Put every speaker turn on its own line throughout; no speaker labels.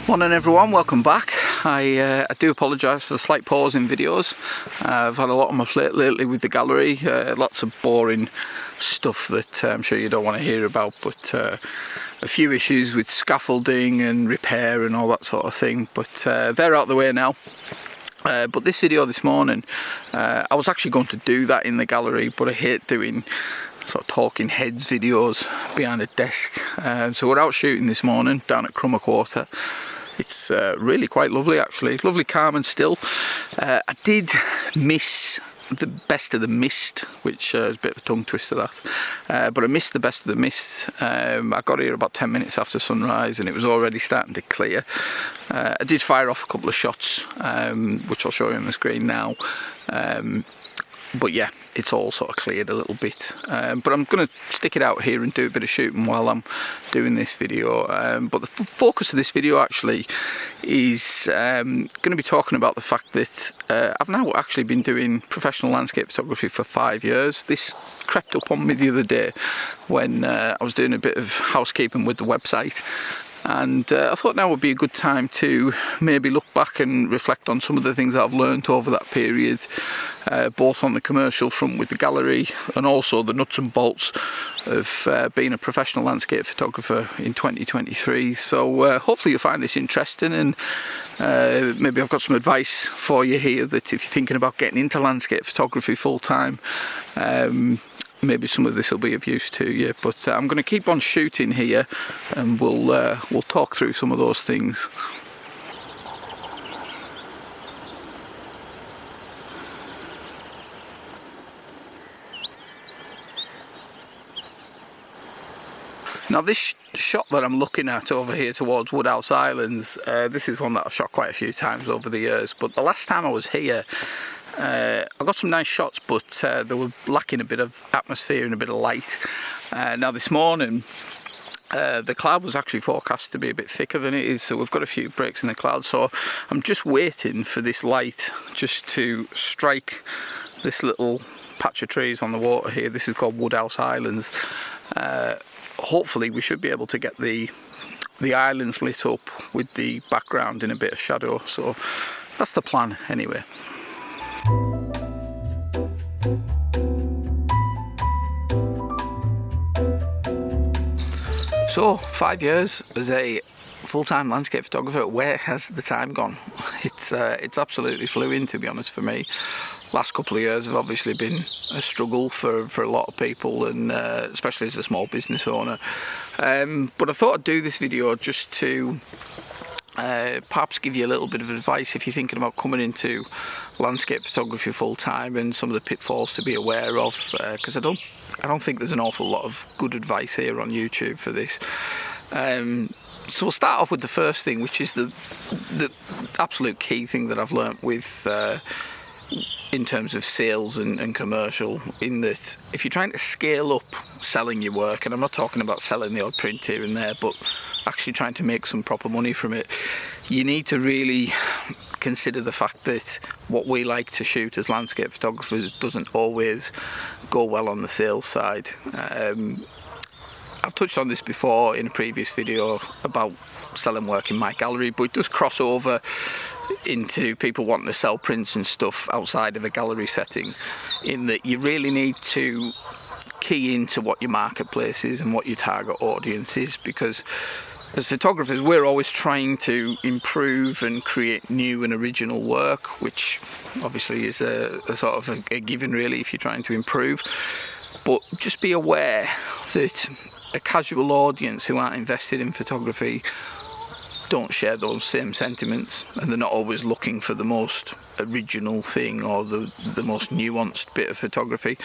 Morning everyone, welcome back. I do apologise for the slight pause in videos. I've had a lot on my plate lately with the gallery, lots of boring stuff that I'm sure you don't want to hear about, but a few issues with scaffolding and repair and all that sort of thing, but they're out of the way now. But this video this morning, I was actually going to do that in the gallery, but I hate doing sort of talking heads videos behind a desk. So we're out shooting this morning down at Crummock Water. It's really quite lovely actually. It's lovely, calm and still. I did miss the best of the mist, which is a bit of a tongue twister that. But I missed the best of the mist. I got here about 10 minutes after sunrise and it was already starting to clear. I did fire off a couple of shots, which I'll show you on the screen now. But yeah, it's all sort of cleared a little bit. But I'm going to stick it out here and do a bit of shooting while I'm doing this video. But the focus of this video actually is going to be talking about the fact that I've now actually been doing professional landscape photography for 5 years. This crept up on me the other day when I was doing a bit of housekeeping with the website. And I thought now would be a good time to maybe look back and reflect on some of the things that I've learned over that period, both on the commercial front with the gallery and also the nuts and bolts of being a professional landscape photographer in 2023. So hopefully you'll find this interesting, and maybe I've got some advice for you here that if you're thinking about getting into landscape photography full time, maybe some of this will be of use to you. But I'm going to keep on shooting here and we'll talk through some of those things. Now this shot that I'm looking at over here towards Woodhouse Islands, this is one that I've shot quite a few times over the years, but the last time I was here I got some nice shots, but they were lacking a bit of atmosphere and a bit of light. Now this morning the cloud was actually forecast to be a bit thicker than it is, so we've got a few breaks in the cloud, so I'm just waiting for this light just to strike this little patch of trees on the water here. This is called Woodhouse Islands. Hopefully we should be able to get the islands lit up with the background in a bit of shadow, so that's the plan anyway. So 5 years as a full-time landscape photographer, where has the time gone? It's absolutely flew in, to be honest, for me. Last couple of years have obviously been a struggle for a lot of people, and especially as a small business owner. But I thought I'd do this video just to perhaps give you a little bit of advice if you're thinking about coming into landscape photography full-time, and some of the pitfalls to be aware of, because I don't think there's an awful lot of good advice here on YouTube for this. So we'll start off with the first thing, which is the absolute key thing that I've learnt with in terms of sales and commercial, in that if you're trying to scale up selling your work, and I'm not talking about selling the odd print here and there, but actually trying to make some proper money from it, you need to really consider the fact that what we like to shoot as landscape photographers doesn't always go well on the sales side. I've touched on this before in a previous video about selling work in my gallery, but it does cross over into people wanting to sell prints and stuff outside of a gallery setting, in that you really need to key into what your marketplace is and what your target audience is, because as photographers we're always trying to improve and create new and original work, which obviously is a sort of a given really if you're trying to improve. But just be aware that a casual audience who aren't invested in photography don't share those same sentiments, and they're not always looking for the most original thing or the most nuanced bit of photography.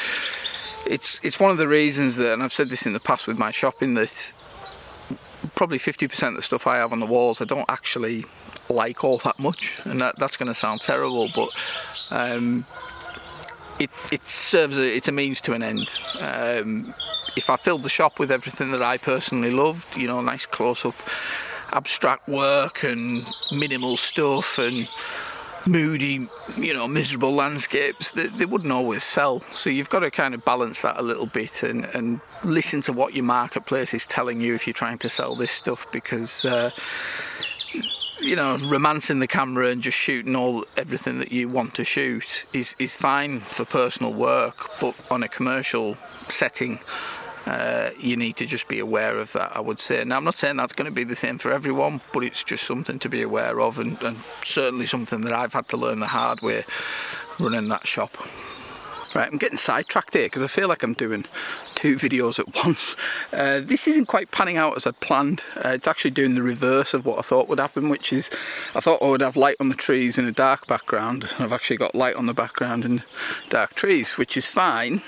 It's one of the reasons that, and I've said this in the past with my shopping, that probably 50% of the stuff I have on the walls I don't actually like all that much, and that's going to sound terrible, but it serves it's a means to an end. If I filled the shop with everything that I personally loved, you know, nice close-up abstract work and minimal stuff and moody, you know, miserable landscapes, they wouldn't always sell. So you've got to kind of balance that a little bit and listen to what your marketplace is telling you if you're trying to sell this stuff, because you know, romancing the camera and just shooting everything that you want to shoot is fine for personal work, but on a commercial setting, you need to just be aware of that, I would say. Now, I'm not saying that's going to be the same for everyone, but it's just something to be aware of, and certainly something that I've had to learn the hard way running that shop. Right, I'm getting sidetracked here because I feel like I'm doing 2 videos at once. This isn't quite panning out as I'd planned. It's actually doing the reverse of what I thought would happen, which is I thought I would have light on the trees and a dark background. I've actually got light on the background and dark trees, which is fine.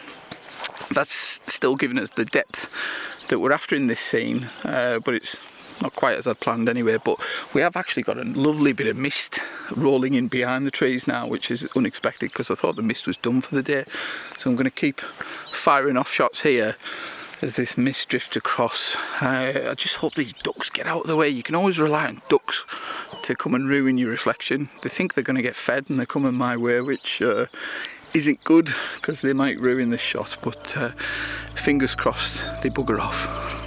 That's still giving us the depth that we're after in this scene, but it's not quite as I'd planned anyway. But we have actually got a lovely bit of mist rolling in behind the trees now, which is unexpected because I thought the mist was done for the day. So I'm going to keep firing off shots here as this mist drifts across. I just hope these ducks get out of the way. You can always rely on ducks to come and ruin your reflection. They think they're going to get fed and they're coming my way, which isn't good because they might ruin the shot, but fingers crossed they bugger off.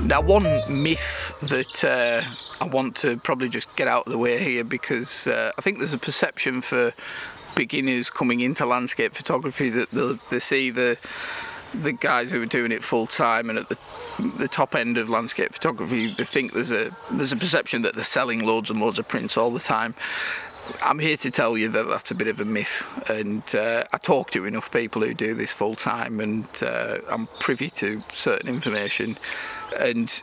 Now, one myth that I want to probably just get out of the way here, because I think there's a perception for beginners coming into landscape photography that they see the guys who are doing it full time and at the top end of landscape photography, they think there's a perception that they're selling loads and loads of prints all the time. I'm here to tell you that that's a bit of a myth, and I talk to enough people who do this full time, and I'm privy to certain information, and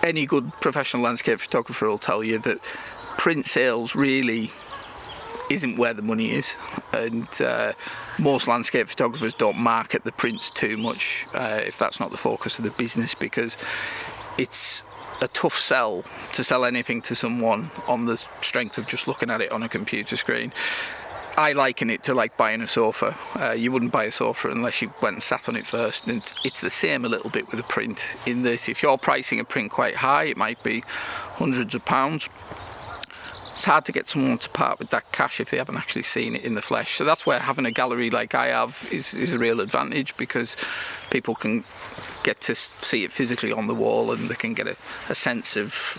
any good professional landscape photographer will tell you that print sales really isn't where the money is, and most landscape photographers don't market the prints too much if that's not the focus of the business, because it's a tough sell to sell anything to someone on the strength of just looking at it on a computer screen. I liken it to like buying a sofa. You wouldn't buy a sofa unless you went and sat on it first, and it's the same a little bit with a print in this. If you're pricing a print quite high, it might be hundreds of pounds. It's hard to get someone to part with that cash if they haven't actually seen it in the flesh. So that's where having a gallery like I have is a real advantage, because people can get to see it physically on the wall, and they can get a sense of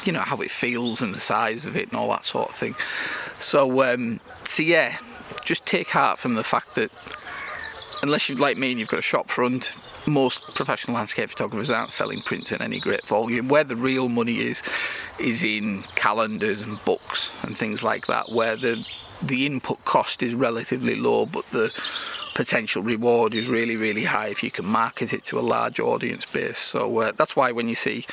you know, how it feels and the size of it and all that sort of thing. So yeah, just take heart from the fact that unless you're like me and you've got a shop front, most professional landscape photographers aren't selling prints in any great volume. Where the real money is in calendars and books and things like that, where the input cost is relatively low, but the potential reward is really, really high if you can market it to a large audience base. So that's why when you see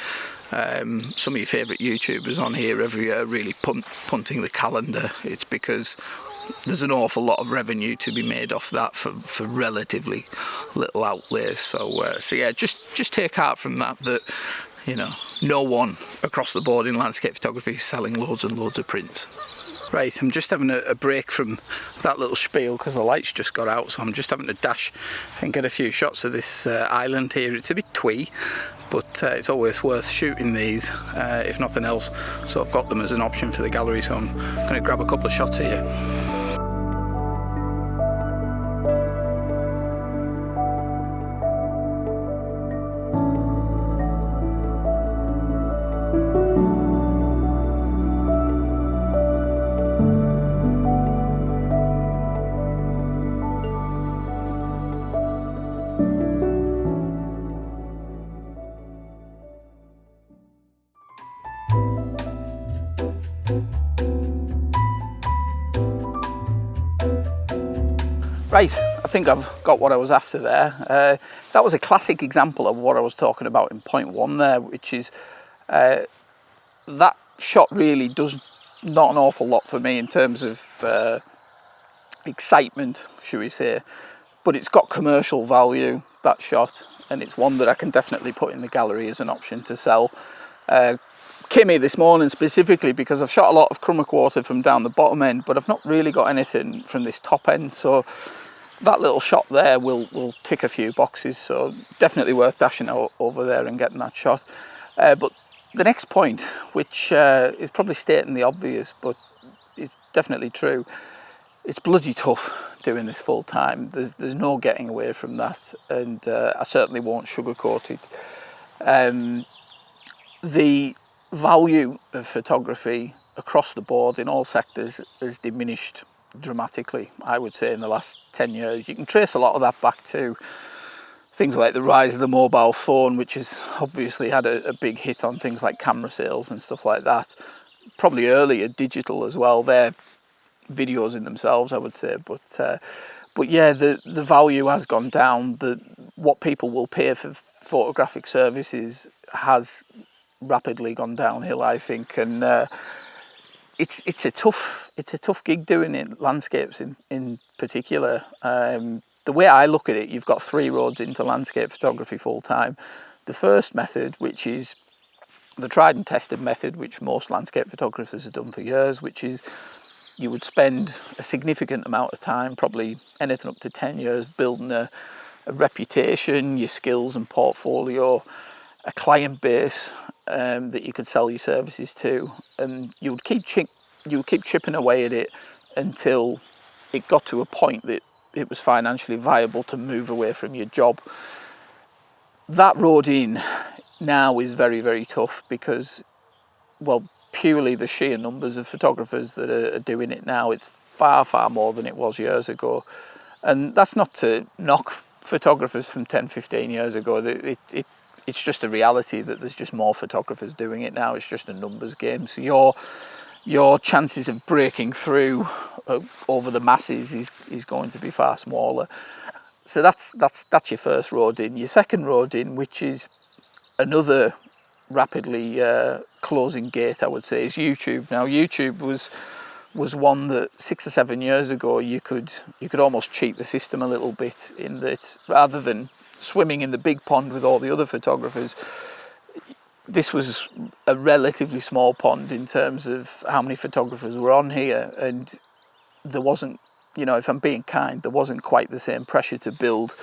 some of your favourite YouTubers on here every year really punting the calendar, it's because there's an awful lot of revenue to be made off that for relatively little outlays. So yeah, just take heart from that, you know, no one across the board in landscape photography is selling loads and loads of prints. Right, I'm just having a break from that little spiel because the lights just got out, so I'm just having to dash and get a few shots of this island here. It's a bit twee, but it's always worth shooting these, if nothing else. So I've got them as an option for the gallery, so I'm going to grab a couple of shots here. Right, I think I've got what I was after there. That was a classic example of what I was talking about in point one there, which is that shot really does not an awful lot for me in terms of excitement, should we say, but it's got commercial value, that shot, and it's one that I can definitely put in the gallery as an option to sell. came here this morning specifically because I've shot a lot of Crummock Water from down the bottom end, but I've not really got anything from this top end, so that little shot there will tick a few boxes, so definitely worth dashing over there and getting that shot. But the next point, which is probably stating the obvious, but is definitely true, it's bloody tough doing this full time. There's no getting away from that, and I certainly won't sugarcoat it. The value of photography across the board in all sectors has diminished dramatically, I would say, in the last 10 years. You can trace a lot of that back to things like the rise of the mobile phone, which has obviously had a big hit on things like camera sales and stuff like that. Probably earlier digital as well. They're videos in themselves, I would say, but yeah, the value has gone down. What people will pay for photographic services has rapidly gone downhill, I think, and it's a tough gig doing it, landscapes in particular. The way I look at it, you've got 3 roads into landscape photography full time. The first method, which is the tried and tested method, which most landscape photographers have done for years, which is you would spend a significant amount of time, probably anything up to 10 years, building a reputation, your skills and portfolio, a client base that you could sell your services to, and you would keep chipping away at it until it got to a point that it was financially viable to move away from your job. That road in now is very, very tough because, well, purely the sheer numbers of photographers that are doing it now, it's far, far more than it was years ago. And that's not to knock photographers from 10, 15 years ago. It's just a reality that there's just more photographers doing it now. It's just a numbers game. So your chances of breaking through over the masses is going to be far smaller. So that's your first road in. Your second road in, which is another rapidly closing gate, I would say, is YouTube. Now, YouTube was one that 6 or 7 years ago you could almost cheat the system a little bit, in that rather than swimming in the big pond with all the other photographers, this was a relatively small pond in terms of how many photographers were on here, and there wasn't, if I'm being kind, there wasn't quite the same pressure to build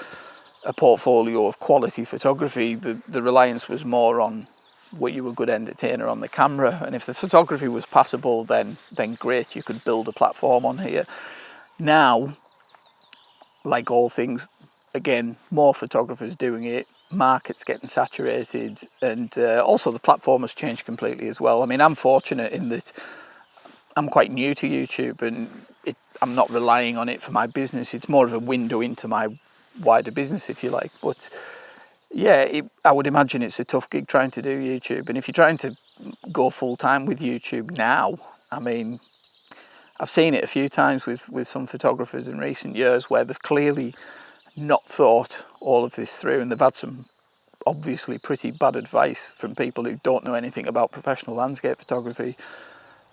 a portfolio of quality photography. The reliance was more on were you a good entertainer on the camera, and if the photography was passable, then great, you could build a platform on here. Now, like all things, again, more photographers doing it, market's getting saturated, and also the platform has changed completely as well. I mean, I'm fortunate in that I'm quite new to YouTube, and I'm not relying on it for my business. It's more of a window into my wider business, if you like. But yeah, I would imagine it's a tough gig trying to do YouTube. And if you're trying to go full time with YouTube now, I mean, I've seen it a few times with some photographers in recent years where they've clearly not thought all of this through, and they've had some obviously pretty bad advice from people who don't know anything about professional landscape photography,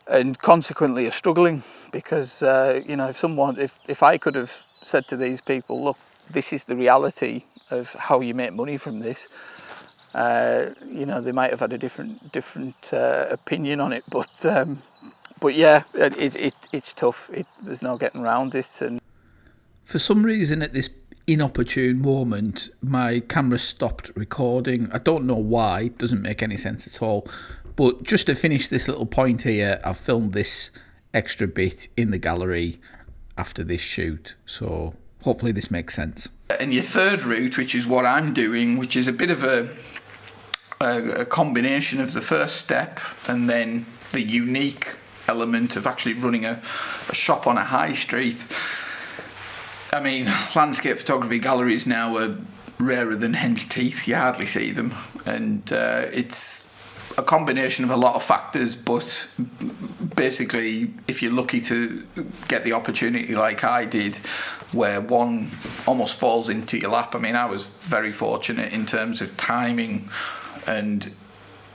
and consequently are struggling because if I could have said to these people, look, this is the reality of how you make money from this, they might have had a different opinion on it, but yeah, it's tough. There's no getting around it. And for some reason at this inopportune moment, my camera stopped recording. I don't know why, it doesn't make any sense at all. But just to finish this little point here, I've filmed this extra bit in the gallery after this shoot, so hopefully this makes sense. And your third route, which is what I'm doing, which is a bit of a combination of the first step and then the unique element of actually running a shop on a high street. I mean, landscape photography galleries now are rarer than hen's teeth. You hardly see them, and it's a combination of a lot of factors, but basically if you're lucky to get the opportunity like I did, where one almost falls into your lap. I mean, I was very fortunate in terms of timing and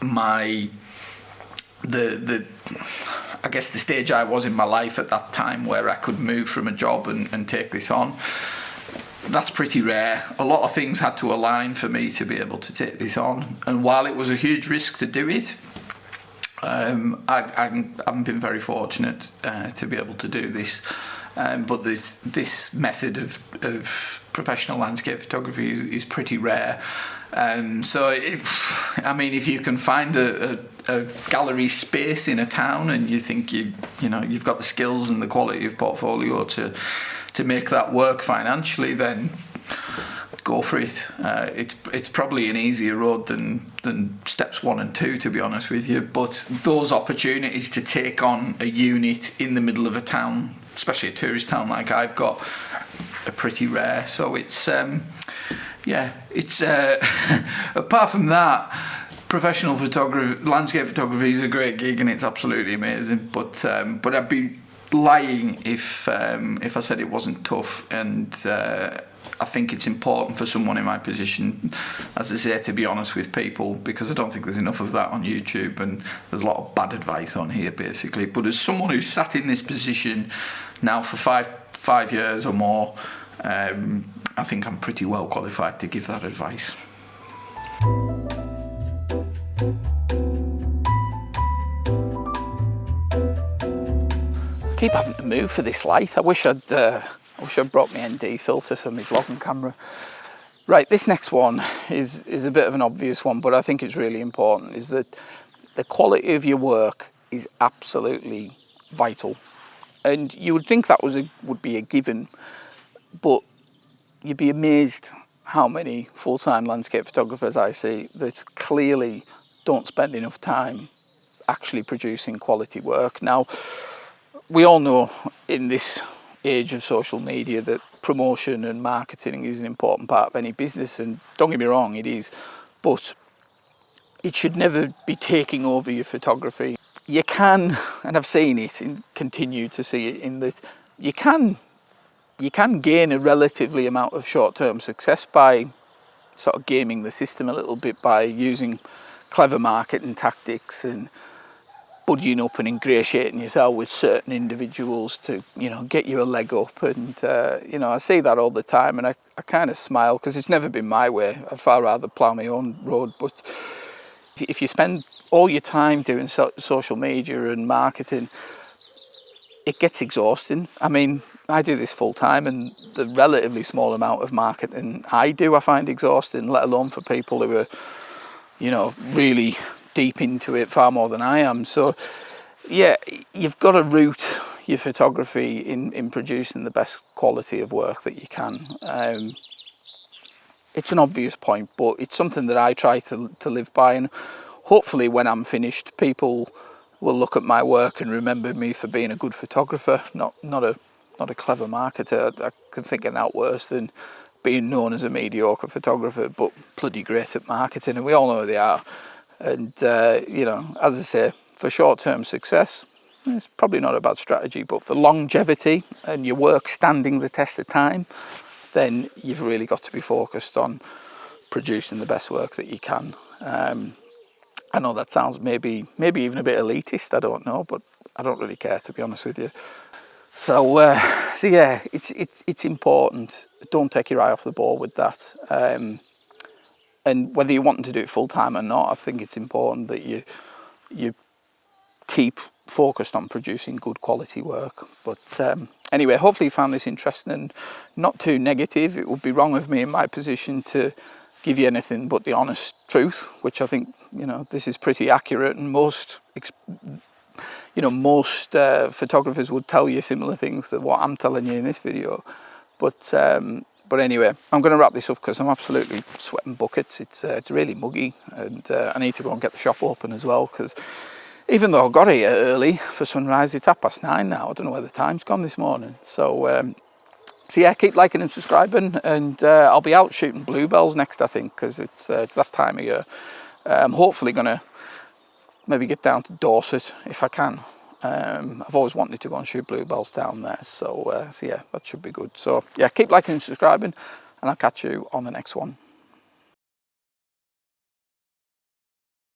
I guess the stage I was in my life at that time where I could move from a job and take this on. That's pretty rare. A lot of things had to align for me to be able to take this on, and while it was a huge risk to do it, I've been very fortunate to be able to do this, but this method of professional landscape photography is pretty rare. So if you can find a gallery space in a town and you think you've got the skills and the quality of portfolio to make that work financially, then go for it. It's probably an easier road than steps 1 and 2, to be honest with you. But those opportunities to take on a unit in the middle of a town, especially a tourist town like I've got, are pretty rare. So it's apart from that, professional photography, landscape photography is a great gig and it's absolutely amazing. But I'd be lying if I said it wasn't tough. And I think it's important for someone in my position, as I say, to be honest with people, because I don't think there's enough of that on YouTube, and there's a lot of bad advice on here basically. But as someone who's sat in this position now for five years or more, I think I'm pretty well qualified to give that advice. I keep having to move for this light. I wish I'd brought my ND filter for my vlogging camera. Right, this next one is a bit of an obvious one, but I think it's really important, is that the quality of your work is absolutely vital. And you would think that would be a given, but you'd be amazed how many full-time landscape photographers I see that clearly don't spend enough time actually producing quality work. Now, we all know in this age of social media that promotion and marketing is an important part of any business, and don't get me wrong, it is, but it should never be taking over your photography. You can, and I've seen it and continue to see it, in that you can gain a relatively amount of short-term success by sort of gaming the system a little bit, by using clever marketing tactics and buddying up and ingratiating yourself with certain individuals to, get you a leg up. And, I see that all the time, and I kind of smile, because it's never been my way. I'd far rather plough my own road. But if you spend all your time doing social media and marketing, it gets exhausting. I mean, I do this full time, and the relatively small amount of marketing I find exhausting, let alone for people who are, really deep into it far more than I am. So yeah, you've got to root your photography in producing the best quality of work that you can. It's an obvious point, but it's something that I try to live by, and hopefully when I'm finished, people will look at my work and remember me for being a good photographer, not a clever marketer. I could think of out worse than being known as a mediocre photographer, but bloody great at marketing, and we all know they are. And, as I say, for short-term success, it's probably not a bad strategy, but for longevity and your work standing the test of time, then you've really got to be focused on producing the best work that you can. I know that sounds maybe even a bit elitist, I don't know, but I don't really care, to be honest with you. So yeah, it's important. Don't take your eye off the ball with that. And whether you're wanting to do it full time or not, I think it's important that you keep focused on producing good quality work. But anyway, hopefully you found this interesting and not too negative. It would be wrong of me in my position to give you anything but the honest truth, which I think, this is pretty accurate, and most photographers would tell you similar things to what I'm telling you in this video. But anyway, I'm going to wrap this up because I'm absolutely sweating buckets. It's really muggy, and I need to go and get the shop open as well, because even though I got here early for sunrise, it's 9:30 now. I don't know where the time's gone this morning. So yeah, keep liking and subscribing, and I'll be out shooting bluebells next, I think, because it's that time of year. I'm hopefully going to maybe get down to Dorset if I can. I've always wanted to go and shoot bluebells down there, so yeah, that should be good. So yeah, keep liking and subscribing, and I'll catch you on the next one.